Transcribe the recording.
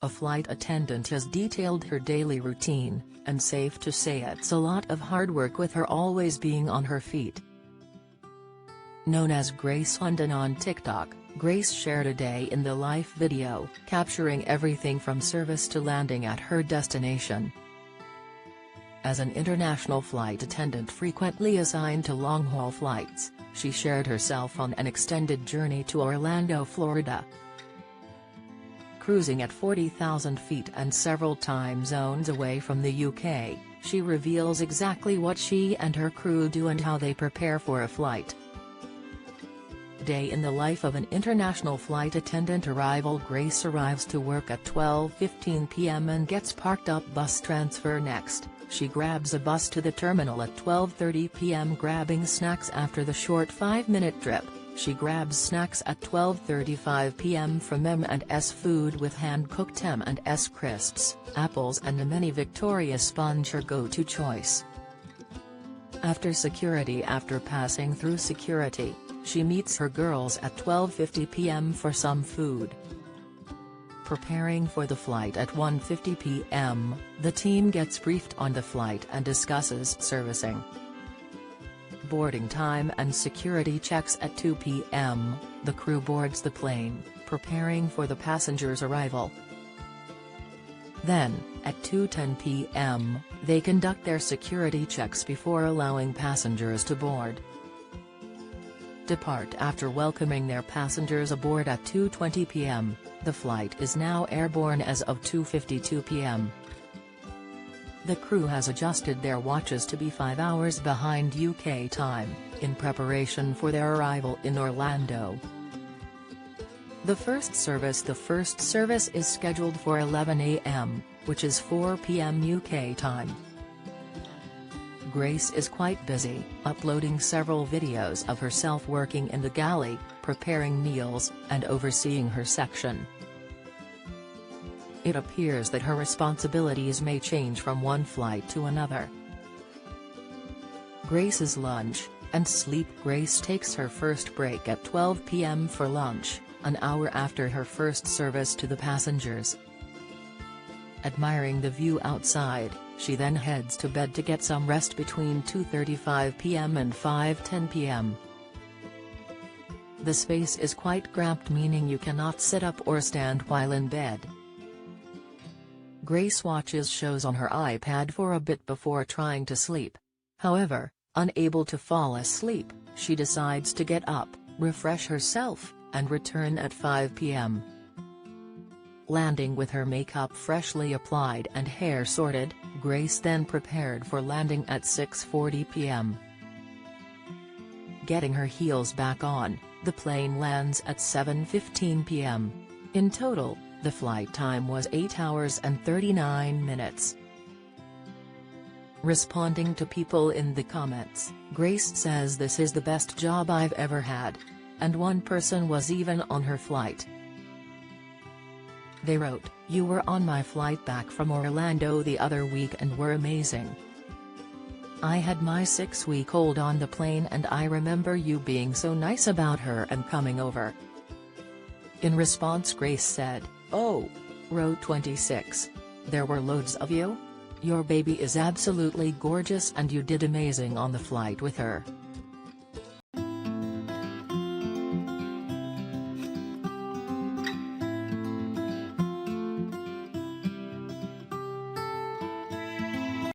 A flight attendant has detailed her daily routine, and safe to say it's a lot of hard work with her always being on her feet. Known as Grace London on TikTok, Grace shared a day in the life video, capturing everything from service to landing at her destination. As an international flight attendant frequently assigned to long-haul flights, she shared herself on an extended journey to Orlando, Florida. Cruising at 40,000 feet and several time zones away from the UK, she reveals exactly what she and her crew do and how they prepare for a flight. Day in the life of an international flight attendant. Arrival. Grace arrives to work at 12:15 p.m. and gets parked up. Bus transfer. Next, she grabs a bus to the terminal at 12:30 p.m. grabbing snacks. After the short 5-minute trip, she grabs snacks at 12:35 p.m. from M&S Food with hand-cooked M&S crisps, apples and a mini Victoria sponge, her go-to choice. After security. After passing through security, she meets her girls at 12:50 p.m. for some food. Preparing for the flight at 1:50 p.m., the team gets briefed on the flight and discusses servicing, boarding time and security checks. At 2 p.m., the crew boards the plane, preparing for the passengers' arrival. Then, at 2:10 p.m., they conduct their security checks before allowing passengers to board. Depart. After welcoming their passengers aboard at 2:20 p.m., the flight is now airborne as of 2:52 p.m. The crew has adjusted their watches to be 5 hours behind UK time, in preparation for their arrival in Orlando. The first service is scheduled for 11 a.m., which is 4 p.m. UK time. Grace is quite busy, uploading several videos of herself working in the galley, preparing meals, and overseeing her section. It appears that her responsibilities may change from one flight to another. Grace's lunch and sleep. Grace takes her first break at 12 p.m. for lunch, an hour after her first service to the passengers. Admiring the view outside, she then heads to bed to get some rest between 2:35 p.m. and 5:10 p.m. The space is quite cramped, meaning you cannot sit up or stand while in bed. Grace watches shows on her iPad for a bit before trying to sleep. However, unable to fall asleep, she decides to get up, refresh herself, and return at 5 p.m. Landing with her makeup freshly applied and hair sorted, Grace then prepared for landing at 6:40 p.m. Getting her heels back on, the plane lands at 7:15 p.m. In total, the flight time was 8 hours and 39 minutes. Responding to people in the comments, Grace says this is the best job I've ever had. And one person was even on her flight. They wrote, "You were on my flight back from Orlando the other week and were amazing. I had my 6-week-old on the plane and I remember you being so nice about her and coming over." In response, Grace said, "Oh, row 26. There were loads of you? Your baby is absolutely gorgeous and you did amazing on the flight with her."